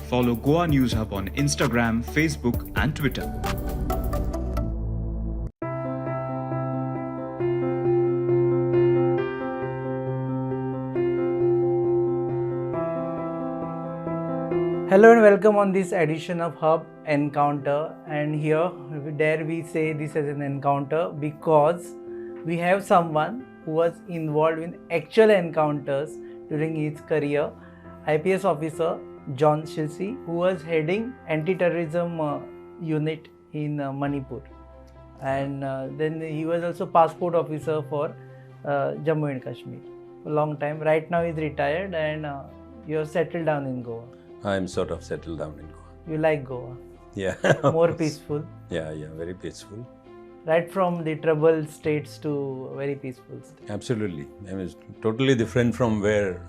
Follow Goa News Hub on Instagram, Facebook, and Twitter. Hello and welcome on this edition of Hub Encounter, and here dare we say this as an encounter because we have someone who was involved in actual encounters during his career, IPS officer John Shilshi, who was heading anti-terrorism unit in Manipur, and then he was also passport officer for Jammu and Kashmir for a long time. Right now he's retired and you're settled down in Goa. I'm sort of settled down in Goa. You like Goa? Yeah. More peaceful? Yeah, very peaceful. Right from the troubled states to very peaceful states. Absolutely. I mean, it's totally different from where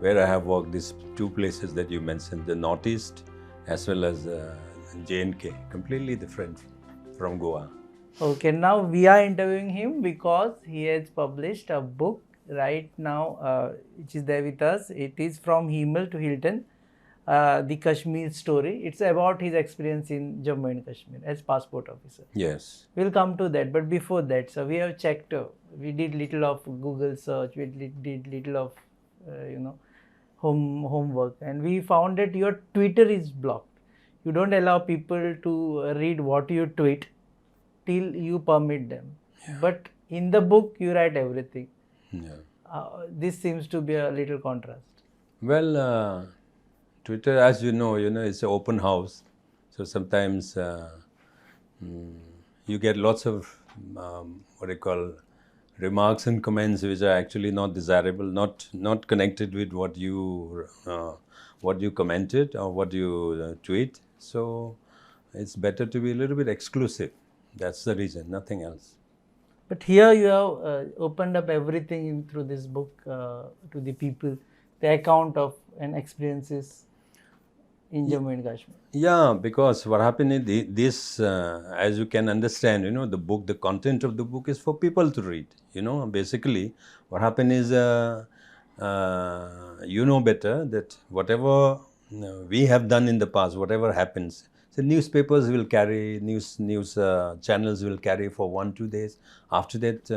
I have worked. These two places that you mentioned, the Northeast as well as J&K, completely different from Goa. Okay, now we are interviewing him because he has published a book right now, which is there with us. It is From Himal to Hilton. The Kashmir story. It's about his experience in Jammu and Kashmir as passport officer. Yes. We'll come to that, but before that, so we have checked. We did little of Google search. We did little of homework, and we found that your Twitter is blocked. You don't allow people to read what you tweet till you permit them. Yeah. But in the book, you write everything. Yeah. This seems to be a little contrast. Well. Twitter, as you know, it's an open house. So sometimes you get lots of remarks and comments which are actually not desirable, not connected with what you commented or what you tweet. So it's better to be a little bit exclusive. That's the reason, nothing else. But here you have opened up everything through this book to the people, the account of and experiences in Jammu and Kashmir. Yeah, because what happened is this, as you can understand, the book, the content of the book is for people to read. Basically, what happened is, better that whatever we have done in the past, whatever happens, the newspapers will carry, news channels will carry for 1-2 days. After that,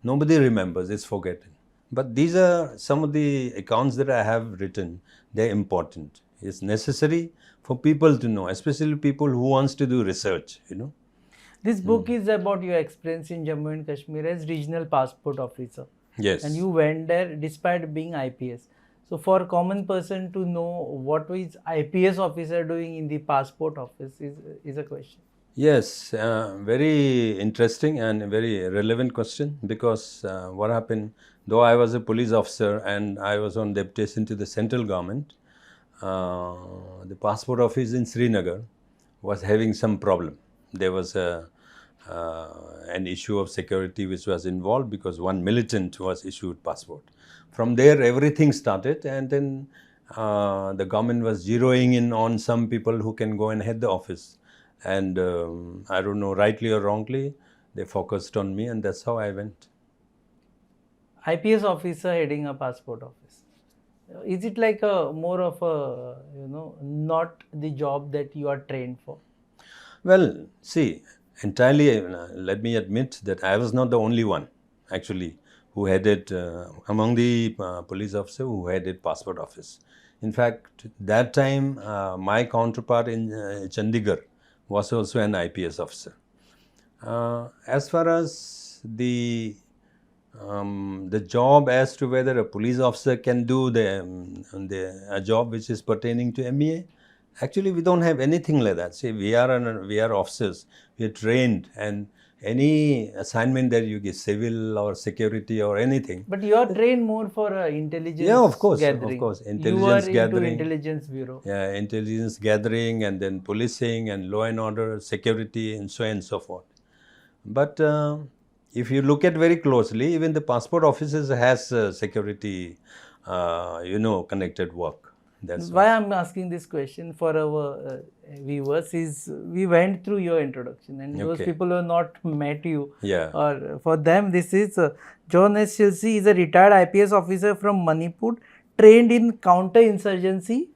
nobody remembers, it's forgotten. But these are some of the accounts that I have written. They're important. It's necessary for people to know, especially people who wants to do research, This book is about your experience in Jammu and Kashmir as regional passport officer. Yes. And you went there despite being IPS. So for a common person to know what is IPS officer doing in the passport office is a question. Yes, very interesting and very relevant question because what happened, though I was a police officer and I was on deputation to the central government, the passport office in Srinagar was having some problem. There was an issue of security which was involved because one militant was issued passport. From there, everything started, and then the government was zeroing in on some people who can go and head the office. And I don't know, rightly or wrongly, they focused on me, and that's how I went. IPS officer heading a passport office. Is it like more of a, not the job that you are trained for? Well, see, entirely, let me admit that I was not the only one, actually, who headed, among the police officers who headed passport office. In fact, that time, my counterpart in Chandigarh was also an IPS officer. As far as the job as to whether a police officer can do a job which is pertaining to MEA, actually we don't have anything like that. See, we are officers, we are trained, and any assignment that you get, civil or security or anything. But you are trained more for intelligence gathering. Yeah, of course, intelligence you are gathering. Into intelligence bureau. Yeah, intelligence gathering, and then policing and law and order, security, and so on and so forth. But if you look at very closely, even the passport offices has security, connected work. That's why I'm asking this question for our viewers is we went through your introduction, and those people who have not met you, or for them this is John S. Shilshi is a retired IPS officer from Manipur, trained in counter-insurgency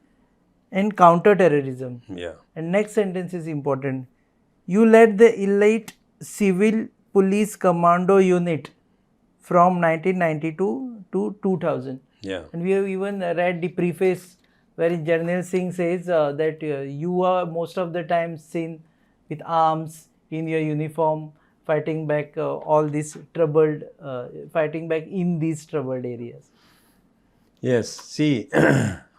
and counter-terrorism. Yeah. And next sentence is important. You led the elite civil police commando unit from 1992 to 2000. Yeah. And we have even read the preface wherein General Singh says that you are most of the time seen with arms in your uniform, fighting back all these troubled, fighting back in these troubled areas. Yes, see,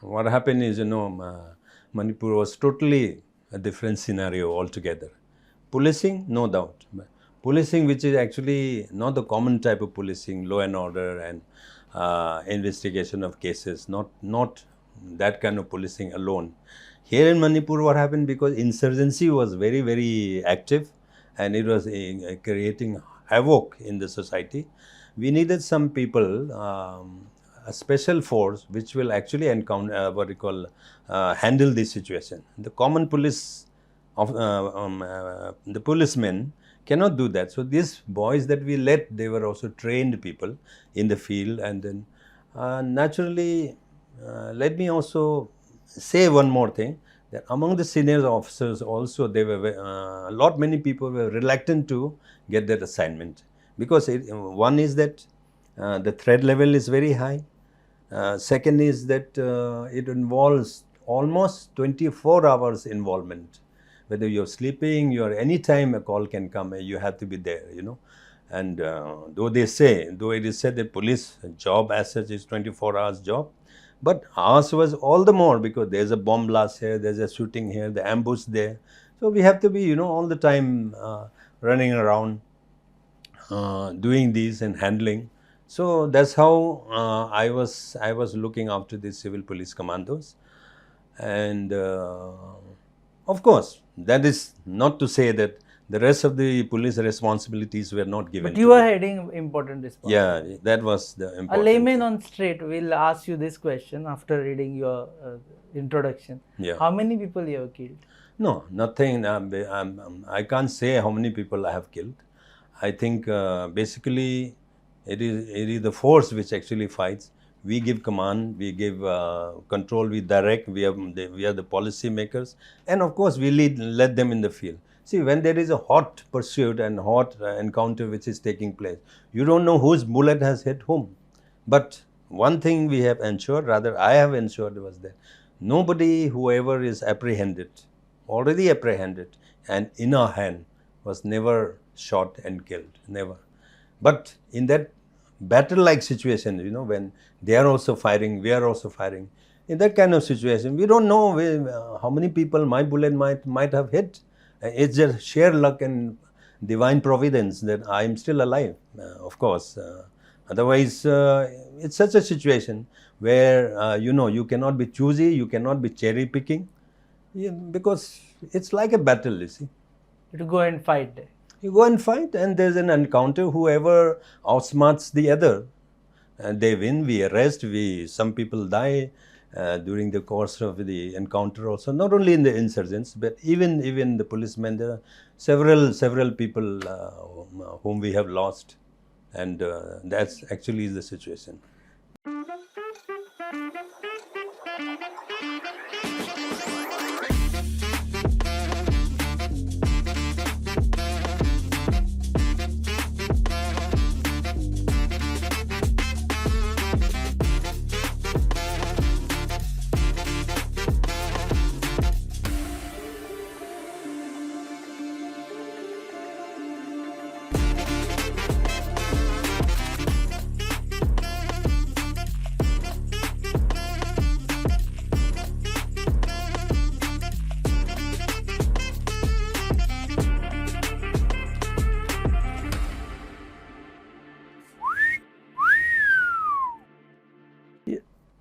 what happened is, Manipur was totally a different scenario altogether. Policing, no doubt. But policing, which is actually not the common type of policing, law and order and investigation of cases, not that kind of policing alone. Here in Manipur, what happened, because insurgency was very, very active and it was creating havoc in the society. We needed some people, a special force which will actually encounter handle this situation. The common police of the policemen cannot do that. So these boys that we let, they were also trained people in the field. And then naturally, let me also say one more thing, that among the senior officers also, they were many people were reluctant to get that assignment, because one is that the threat level is very high. Second is that it involves almost 24 hours involvement. Whether you're sleeping, any time a call can come, you have to be there, And though it is said that police job as such is 24 hours job, but ours was all the more, because there's a bomb blast here, there's a shooting here, the ambush there. So we have to be, all the time running around, doing these and handling. So that's how I was looking after the civil police commandos. And of course, that is not to say that the rest of the police responsibilities were not given. But you are heading important responsibilities. Yeah, that was the important. A layman on street will ask you this question after reading your introduction. Yeah. How many people you have killed? No, nothing. I can't say how many people I have killed. I think basically it is the force which actually fights. We give command, we give control, we direct, we are the policy makers, and of course we let them in the field. See, when there is a hot pursuit and hot encounter which is taking place, you don't know whose bullet has hit whom. But one thing we have ensured, rather I have ensured, was that nobody, whoever is already apprehended and in our hand, was never shot and killed, never. But in that battle-like situation, when they are also firing, we are also firing, in that kind of situation, we don't know how many people my bullet might have hit. It's just sheer luck and divine providence that I am still alive, of course. Otherwise, it's such a situation where, you cannot be choosy, you cannot be cherry picking, because it's like a battle, you see. To go and fight. You go and fight, and there's an encounter. Whoever outsmarts the other, and they win. We arrest. Some people die during the course of the encounter. Also, not only in the insurgents, but even the policemen. There are several people whom we have lost, and that's actually the situation.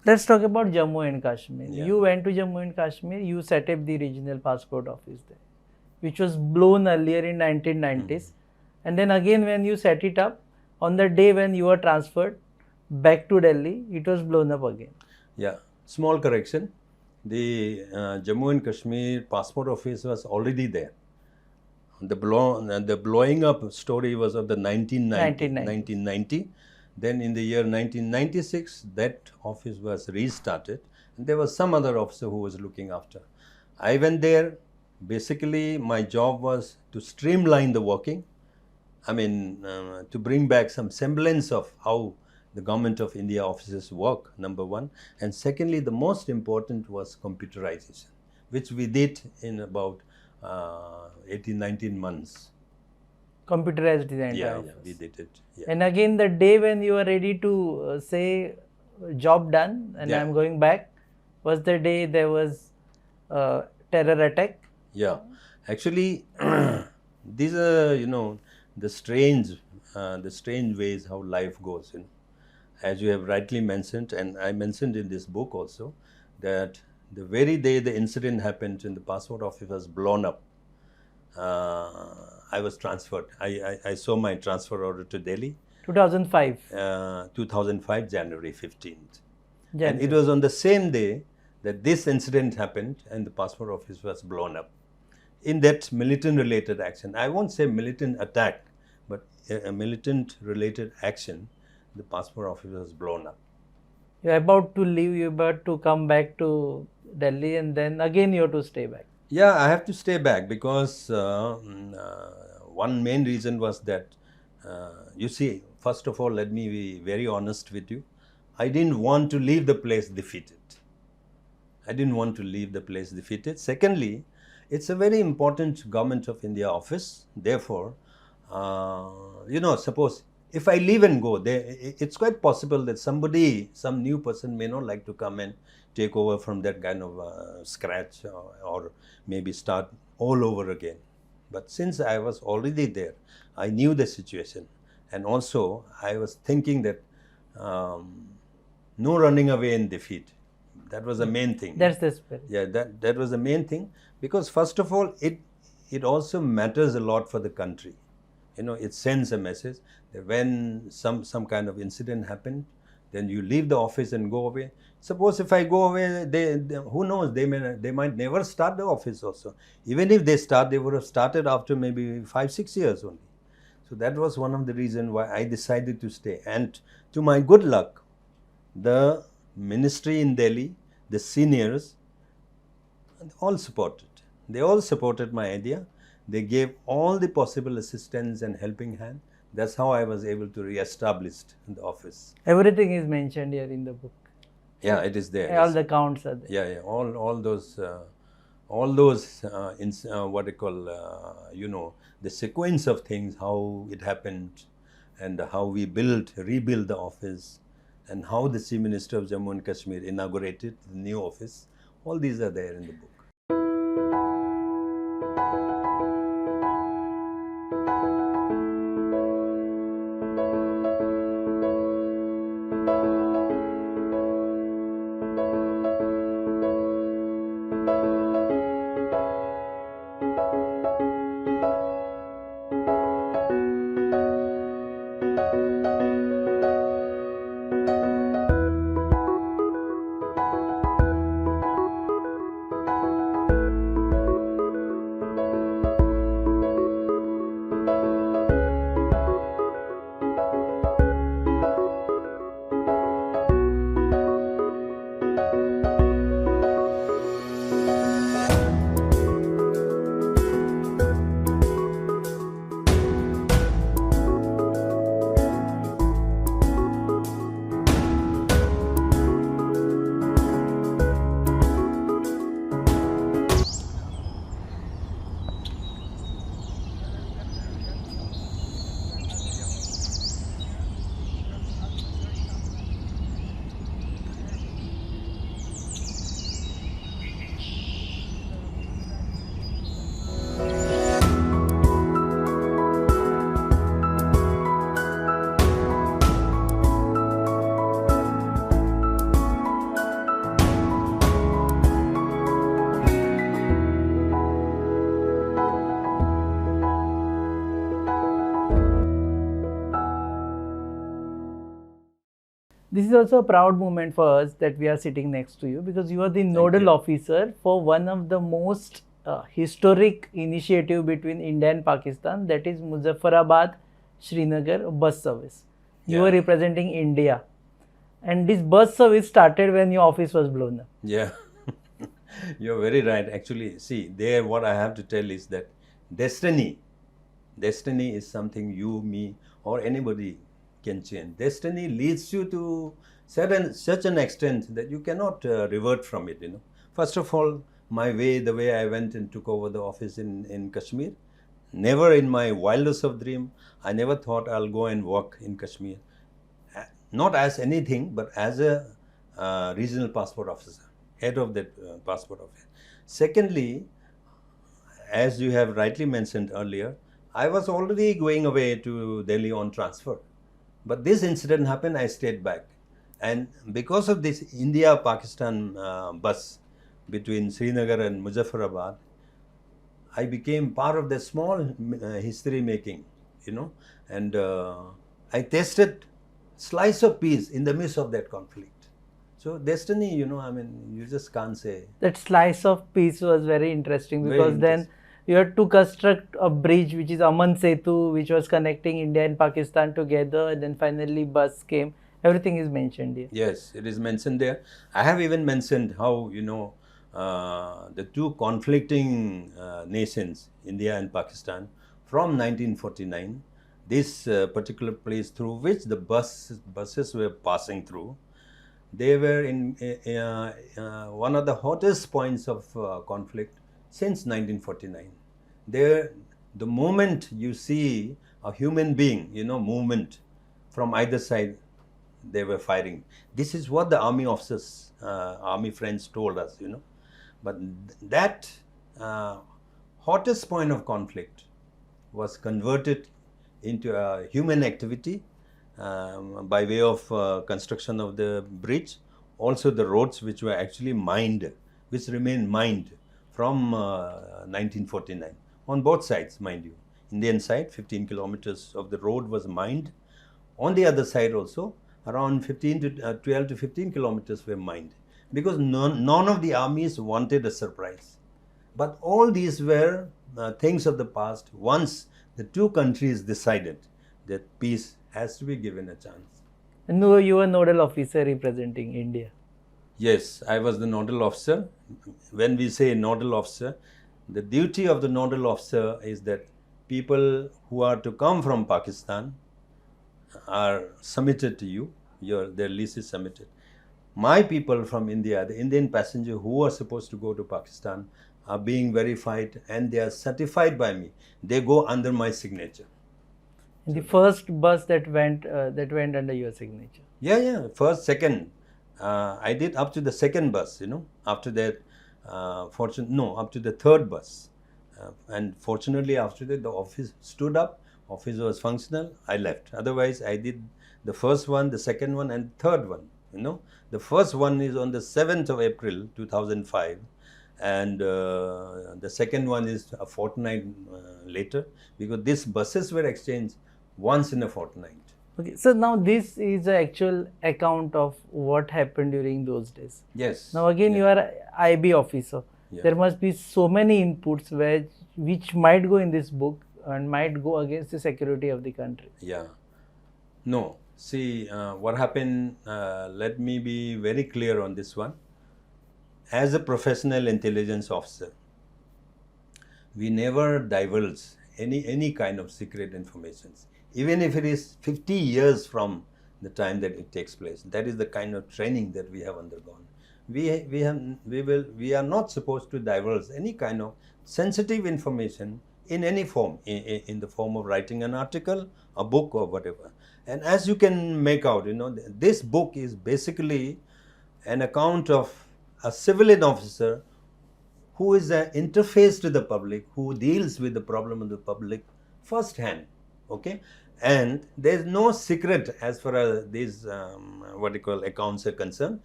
Let's talk about Jammu and Kashmir. Yeah. You went to Jammu and Kashmir, you set up the regional passport office there, which was blown earlier in 1990s. And then again, when you set it up, on the day when you were transferred back to Delhi, it was blown up again. Yeah, small correction. The Jammu and Kashmir passport office was already there. The blowing up story was of the 1990. Then in the year 1996, that office was restarted, There was some other officer who was looking after. I went there. Basically, my job was to streamline the working. I mean, to bring back some semblance of how the Government of India officers work, number one. And secondly, the most important was computerization, which we did in about 18, 19 months. Computerized the entire Yeah, office. we did it. Yeah. And again, the day when you were ready to say, job done and Yeah. I'm going back, was the day there was terror attack. Yeah, actually, these are, the strange ways how life goes. As you have rightly mentioned, and I mentioned in this book also, that the very day the incident happened and the passport office was blown up, I was transferred. I saw my transfer order to Delhi. 2005. 2005, January 15th. Jan And it was on the same day that this incident happened and the passport office was blown up. In that militant-related action, I won't say militant attack, but a militant-related action, the passport office was blown up. You're about to leave, you're about to come back to Delhi, and then again you have to stay back. Yeah, I have to stay back because one main reason was that, you see, first of all, let me be very honest with you. I didn't want to leave the place defeated. I didn't want to leave the place defeated. Secondly, it's a very important Government of India office. Therefore, suppose if I leave and go, it's quite possible that some new person may not like to come and take over from that kind of scratch or maybe start all over again. But since I was already there, I knew the situation. And also, I was thinking that no running away in defeat. That was the main thing. That's the spirit. Yeah, that was the main thing, because first of all, it also matters a lot for the country. It sends a message that when some kind of incident happened, then you leave the office and go away. Suppose if I go away, they who knows, they might never start the office also. Even if they start, they would have started after maybe 5-6 years only. So that was one of the reasons why I decided to stay. And to my good luck, the ministry in Delhi, the seniors, all supported. They all supported my idea. They gave all the possible assistance and helping hand. That's how I was able to re-establish the office. Everything is mentioned here in the book. Yeah, it is there. All the counts are there. Yeah, all those what they call, the sequence of things, how it happened, and how we rebuilt the office, and how the Chief Minister of Jammu and Kashmir inaugurated the new office. All these are there in the book. This is also a proud moment for us that we are sitting next to you, because you are the Nodal Officer for one of the most historic initiative between India and Pakistan, that is Muzaffarabad Srinagar Bus Service. You are representing India. And this bus service started when your office was blown up. Yeah, you're very right. Actually, see, there what I have to tell is that destiny, destiny is something you, me, or anybody can change. Destiny leads you to such an extent that you cannot revert from it. First of all, the way I went and took over the office in Kashmir, never in my wildest of dream, I never thought I'll go and work in Kashmir. Not as anything, but as a regional passport officer, head of that passport office. Secondly, as you have rightly mentioned earlier, I was already going away to Delhi on transfer. But this incident happened, I stayed back. And because of this India-Pakistan bus between Srinagar and Muzaffarabad, I became part of the small history making, and I tasted slice of peace in the midst of that conflict. So destiny, you just can't say. That slice of peace was very interesting Very because then interesting. you had to construct a bridge which is Aman Setu, which was connecting India and Pakistan together, and then finally bus came. Everything is mentioned here. Yes, it is mentioned there. I have even mentioned how, the two conflicting nations, India and Pakistan, from 1949, this particular place through which the buses were passing through, they were in one of the hottest points of conflict since 1949. There, the moment you see a human being, movement from either side, they were firing. This is what the army officers, army friends told us, But that hottest point of conflict was converted into a human activity by way of construction of the bridge. Also the roads which were actually mined, which remained mined from 1949 on both sides, mind you. Indian side, 15 kilometers of the road was mined. On the other side also, around 12 to 15 kilometers were mined, because none of the armies wanted a surprise. But all these were things of the past once the two countries decided that peace has to be given a chance. And you were Nodal Officer representing India. Yes, I was the Nodal Officer. When we say Nodal Officer, the duty of the Nodal Officer is that people who are to come from Pakistan are submitted to you, their list is submitted. My people from India, the Indian passenger who are supposed to go to Pakistan, are being verified and they are certified by me. They go under my signature. And the first bus that went under your signature. Yeah. First, second. I did up to the second bus, After that, up to the third bus. And fortunately, after that, the office stood up. Office was functional. I left. Otherwise, I did the first one, the second one, and third one. The first one is on the 7th of April 2005, and the second one is a fortnight later, because these buses were exchanged once in a fortnight. Okay, so now this is the actual account of what happened during those days. Yes. Now again, you are IB officer. Yeah. There must be so many inputs which might go in this book and might go against the security of the country. Yeah. No. See, what happened, let me be very clear on this one. As a professional intelligence officer, we never divulge any kind of secret information, even if it is 50 years from the time that it takes place. That is the kind of training that we have undergone. We are not supposed to divulge any kind of sensitive information in any form, in the form of writing an article, a book, or whatever. And as you can make out, this book is basically an account of a civilian officer who is an interface to the public, who deals with the problem of the public firsthand. Okay, and there is no secret as far as these accounts are concerned.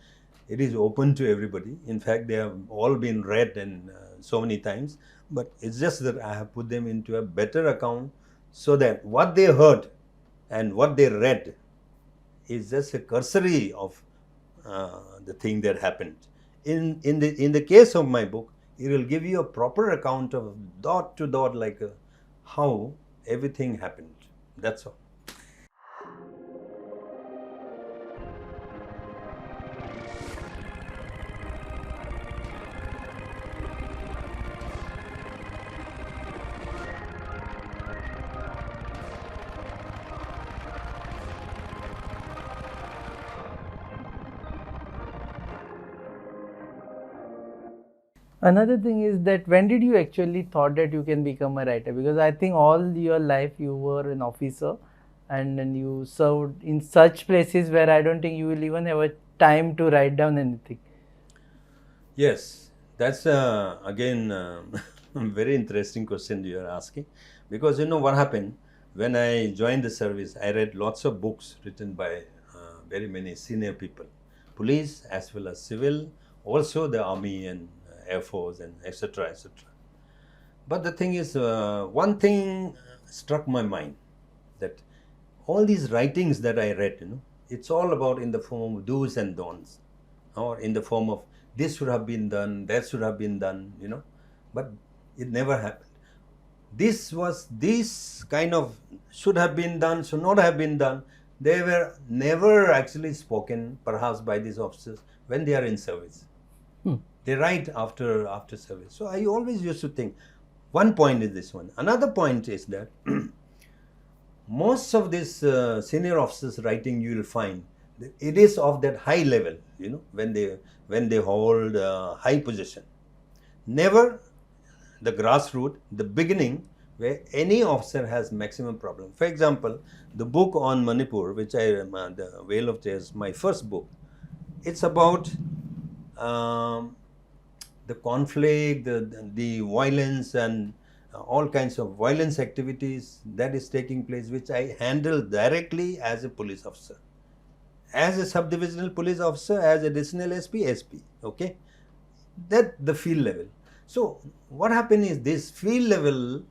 It is open to everybody. In fact, they have all been read and so many times. But it's just that I have put them into a better account, so that what they heard and what they read is just a cursory of the thing that happened. In the case of my book, it will give you a proper account of dot to dot, like how everything happened. That's all. Another thing is that when did you actually thought that you can become a writer? Because I think all your life you were an officer, and then you served in such places where I don't think you will even have a time to write down anything. Yes, that's again very interesting question you are asking, because you know what happened when I joined the service. I read lots of books written by very many senior people, police as well as civil, also the army and air force and etc. etc. But the thing is, one thing struck my mind, that all these writings that I read, it's all about in the form of do's and don'ts, or in the form of this should have been done, that should have been done, but it never happened. This kind of should have been done, should not have been done. They were never actually spoken, perhaps by these officers when they are in service. They write after service. So I always used to think, one point is this one. Another point is that most of these senior officers writing, you will find that it is of that high level, when they hold high position. Never the grassroots, the beginning, where any officer has maximum problem. For example, the book on Manipur, which the Vale of Tears, my first book, it's about the conflict, the violence, and all kinds of violence activities that is taking place, which I handle directly as a police officer, as a subdivisional police officer, as additional SP, okay? That the field level. So what happened is, this field level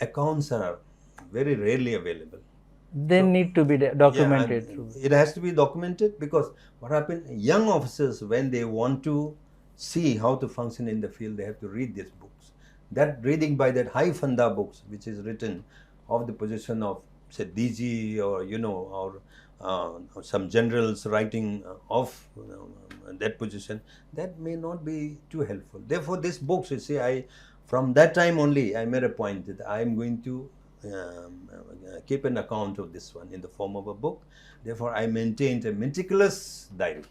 accounts are very rarely available. They need to be documented. Yeah, it has to be documented, because what happened, young officers, when they want to see how to function in the field, they have to read these books. That reading by that high funda books, which is written of the position of, say, DG, or or some generals writing of that position, that may not be too helpful. Therefore, these books, you see, from that time only, I made a point that I am going to keep an account of this one in the form of a book. Therefore, I maintained a meticulous diary.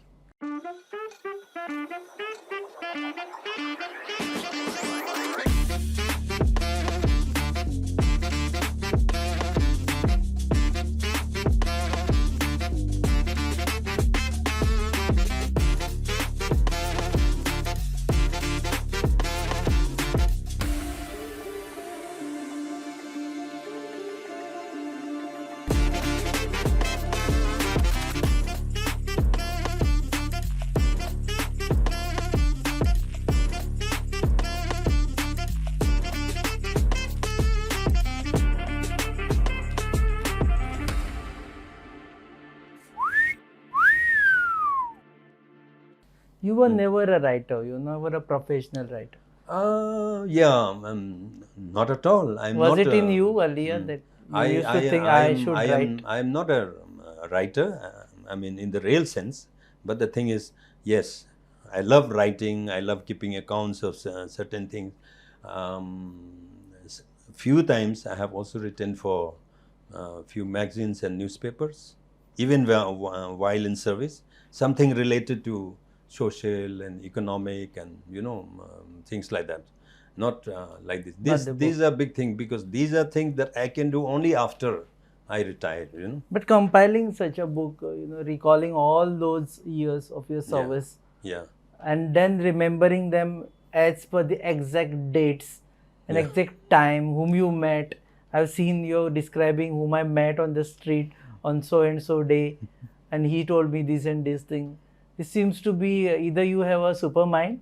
You were never a writer. You were never a professional writer. Yeah, not at all. Was it in you earlier that you used to think I should write? I am not a writer, I mean, in the real sense. But the thing is, yes, I love writing. I love keeping accounts of certain things. Few times I have also written for few magazines and newspapers, even while in service, something related to social and economic and things like that. Not like this. These are big things, because these are things that I can do only after I retired. But compiling such a book, recalling all those years of your service, yeah, and then remembering them as per the exact dates and exact time, whom you met. I've seen you describing whom I met on the street on so and so day, and he told me this and this thing. This seems to be either you have a super mind,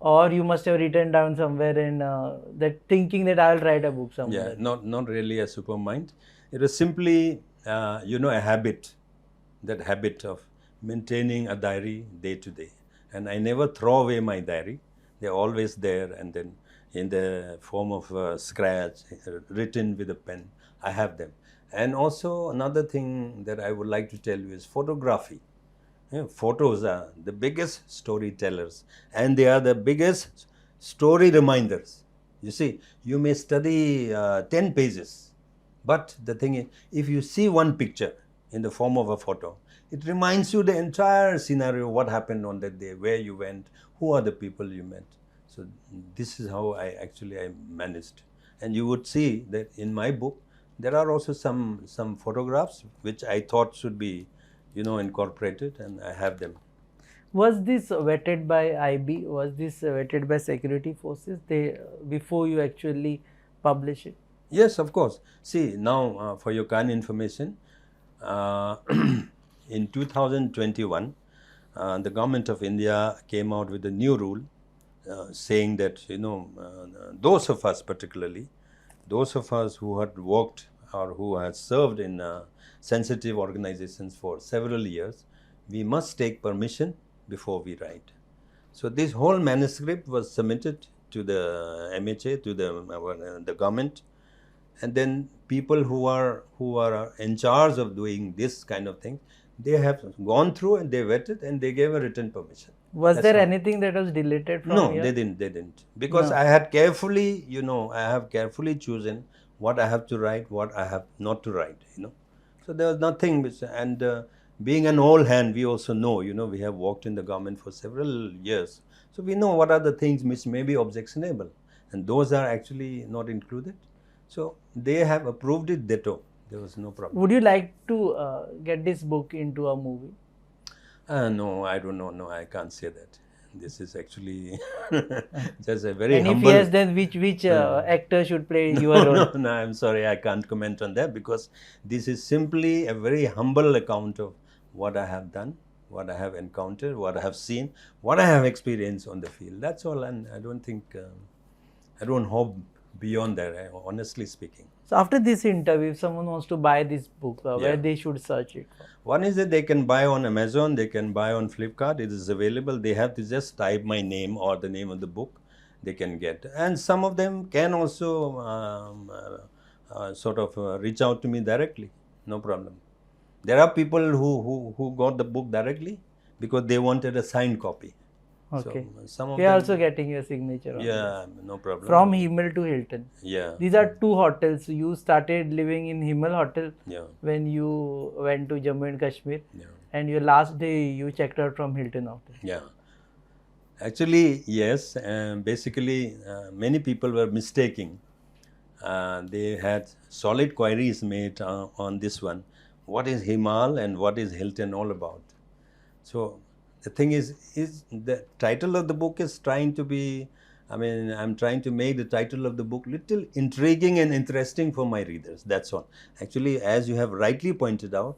or you must have written down somewhere in that thinking that I'll write a book somewhere. Yeah, not really a super mind. It was simply a habit, that habit of maintaining a diary day to day. And I never throw away my diary. They're always there, and then in the form of scratch, written with a pen, I have them. And also another thing that I would like to tell you is photography. Photos are the biggest storytellers, and they are the biggest story reminders. You see, you may study 10 pages, but the thing is, if you see one picture in the form of a photo, it reminds you the entire scenario, what happened on that day, where you went, who are the people you met. So this is how I managed. And you would see that in my book there are also some photographs which I thought should be, incorporated, and I have them. Was this vetted by IB? Was this vetted by security forces? Before you actually publish it? Yes, of course. See, now for your kind information, in 2021, the government of India came out with a new rule saying that, those of us particularly, those of us who had worked or who had served in sensitive organizations for several years, we must take permission before we write. So this whole manuscript was submitted to the MHA, to the government, and then people who are in charge of doing this kind of thing, they have gone through and they vetted and they gave a written permission. Was there anything that was deleted from No, here? they didn't. Because I had carefully, I have carefully chosen what I have to write, what I have not to write, So there was nothing which, and being an old hand, we also know, we have worked in the government for several years. So we know what are the things which may be objectionable, and those are actually not included. So they have approved it, ditto. There was no problem. Would you like to get this book into a movie? No, I don't know. No, I can't say that. This is actually just a very and humble. if yes, then which actor should play your role? No, I'm sorry, I can't comment on that, because this is simply a very humble account of what I have done, what I have encountered, what I have seen, what I have experienced on the field. That's all, and I don't think, I don't hope beyond that, honestly speaking. So after this interview, if someone wants to buy this book, where they should search it for? One is that they can buy on Amazon, they can buy on Flipkart. It is available. They have to just type my name or the name of the book. They can get. And some of them can also reach out to me directly. No problem. There are people who got the book directly because they wanted a signed copy. Okay. So some of we are also getting your signature on yeah, this. No problem. From Himal to Hilton. Yeah. These are two hotels. You started living in Himal Hotel when you went to Jammu and Kashmir. Yeah. And your last day you checked out from Hilton Hotel. Yeah. Actually, yes. Basically, many people were mistaking. They had solid queries made on this one. What is Himal and what is Hilton all about? So the thing is the title of the book is trying to be, I'm trying to make the title of the book little intriguing and interesting for my readers. That's all. Actually, as you have rightly pointed out,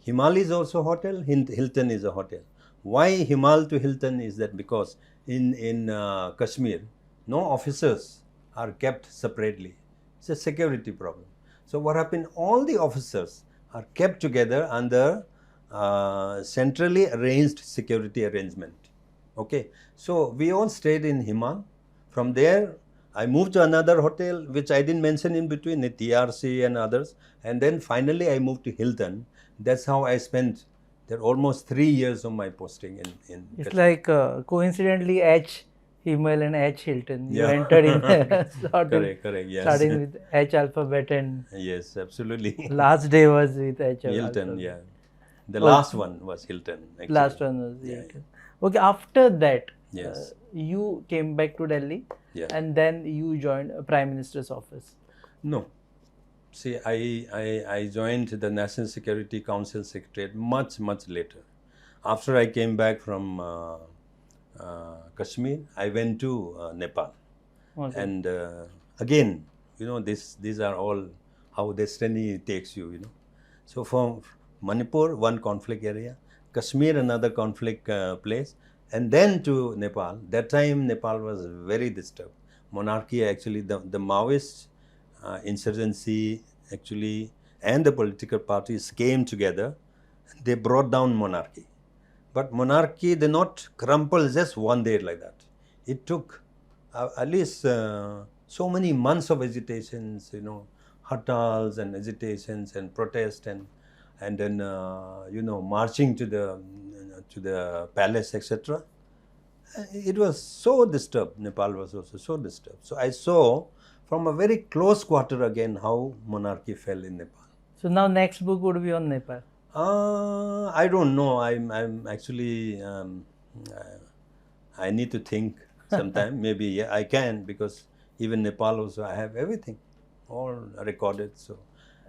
Himal is also a hotel, Hilton is a hotel. Why Himal to Hilton is that because in Kashmir, no officers are kept separately. It's a security problem. So what happened, all the officers are kept together under centrally arranged security arrangement. Okay, so we all stayed in Himal. From there, I moved to another hotel, which I didn't mention in between, the TRC and others. And then finally, I moved to Hilton. That's how I spent there almost 3 years of my posting in It's like coincidentally H Himal and H Hilton. You entered in correct, yes. Starting with H alphabet and yes, absolutely. last day was with H Hilton, alphabet. yeah. The last one was Hilton. Actually. Last one was Hilton. Okay, after that, yes. You came back to Delhi and then you joined Prime Minister's office. No. See, I joined the National Security Council Secretariat much later. After I came back from Kashmir, I went to Nepal. Okay. And again, these are all how destiny takes you, So from Manipur, one conflict area, Kashmir, another conflict place, and then to Nepal. That time Nepal was very disturbed. Monarchy actually, the Maoist insurgency actually and the political parties came together. They brought down monarchy. But monarchy did not crumple just one day like that. It took at least so many months of agitations, hartals and agitations and protests and then marching to the palace, etc. It was so disturbed. Nepal was also so disturbed. So I saw from a very close quarter again how monarchy fell in Nepal. So now next book would be on Nepal. I don't know. I'm actually I need to think sometime. Maybe yeah, I can, because even Nepal also I have everything all recorded. So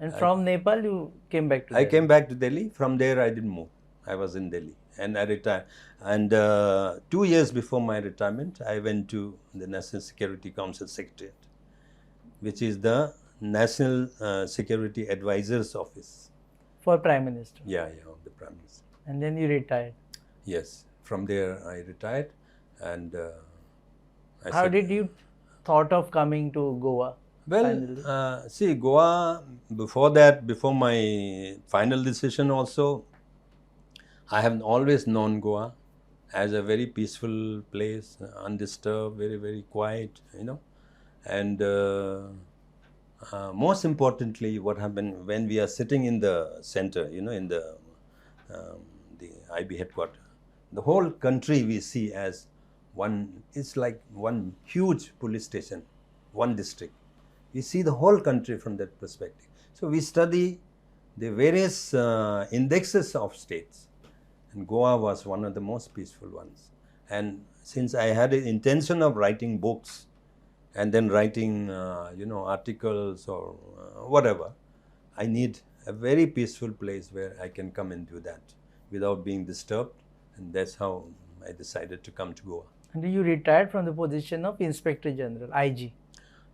And from Nepal, you came back to I Delhi. came back to Delhi. From there, I didn't move. I was in Delhi and I retired. And 2 years before my retirement, I went to the National Security Council Secretariat, which is the National Security Advisor's Office. For Prime Minister. Yeah, of the Prime Minister. And then you retired. Yes. From there, I retired. And I How said, did you thought of coming to Goa? finally? Well, see, Goa, before that, before my final decision also, I have always known Goa as a very peaceful place, undisturbed, very, very quiet, And most importantly, what happened when we are sitting in the center, in the IB headquarters, the whole country we see as one, it's like one huge police station, one district. We see the whole country from that perspective. So we study the various indexes of states, and Goa was one of the most peaceful ones. And since I had an intention of writing books and then writing, articles or whatever, I need a very peaceful place where I can come and do that without being disturbed, and that's how I decided to come to Goa. And you retired from the position of Inspector General, IG.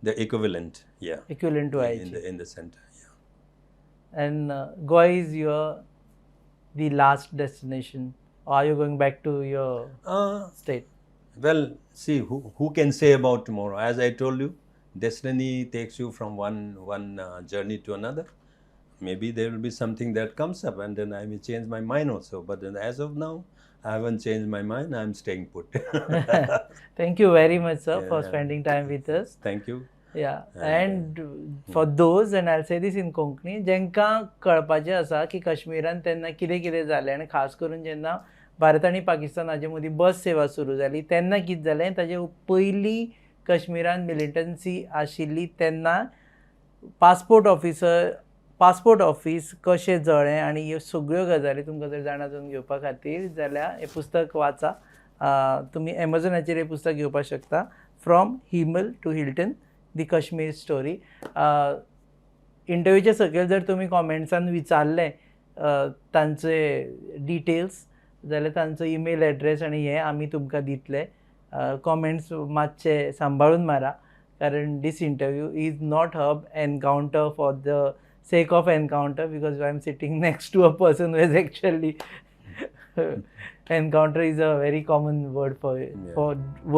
The equivalent, yeah. Equivalent to IG. In the center, yeah. And Goa is the last destination, or are you going back to your state? Well, see, who can say about tomorrow? As I told you, destiny takes you from one journey to another. Maybe there will be something that comes up, and then I may change my mind also. But then as of now, I haven't changed my mind. I'm staying put. Thank you very much, sir, for spending time with us. Thank you. Yeah, and for those, and I'll say this in Konkani, जेंकां कळपाचें आसा की काश्मीरान तेन्ना कितें कितें जालें, आनी खास करून जेन्ना भारत आनी पाकिस्तानाचे मदीं बस सेवा सुरू जाली तेन्ना कितें जालें, ताचे पयलीं काश्मीरान मिलिटन्सी आशिल्ली तेन्ना पासपोर्ट ऑफिस कशें जळ्ळें, आनी ह्यो सगळ्यो गजाली तुमकां जर जाणून घेवपा खातीर जाल्यार हें पुस्तक वाचा. तुमी एमेझॉनाचेर हें पुस्तक घेवपाक शकता. From Himal to Hilton, the Kashmir story. इंटरव्यूचे सकयल जर तुमी कॉमेंट्सान विचारलें तांचे डिटेल्स जाल्यार तांचो ईमेल एड्रेस आनी हें आमी तुमकां दितले. कॉमेंट्स मातशे सांबाळून मारा, कारण this interview is not hub encounter for the sake of encounter, because I'm sitting next to a person who has actually encounter is a very common word for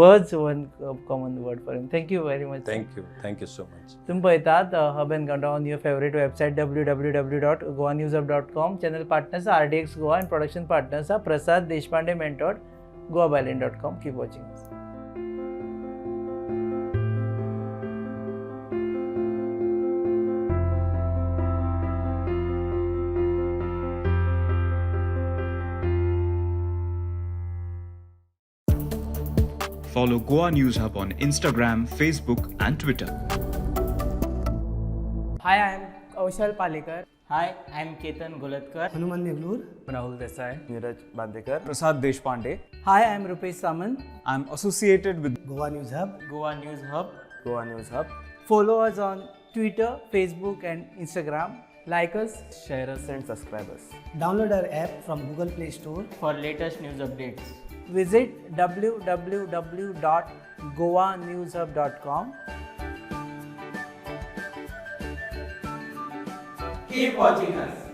words, one common word for him. Thank you very much. Thank you so much. तुम्ही पळयतात hub encounter on your favorite website www.goanewshub.com. channel partners are RDX Goa and production partners are Prasad Deshpande Mentored, goabalin.com. Keep watching us. Follow Goa News Hub on Instagram, Facebook, and Twitter. Hi, I am Kaushal Palekar. Hi, I am Ketan Golatkar. Hanuman Neglur. Rahul Desai, Neeraj Bandekar, Prasad Deshpande. Hi, I am Rupesh Samant. I am associated with Goa News Hub. Goa News Hub. Goa News Hub. Follow us on Twitter, Facebook, and Instagram. Like us, share us, and subscribe us. Download our app from Google Play Store. For latest news updates. visit www.goanewshub.com. Keep watching us.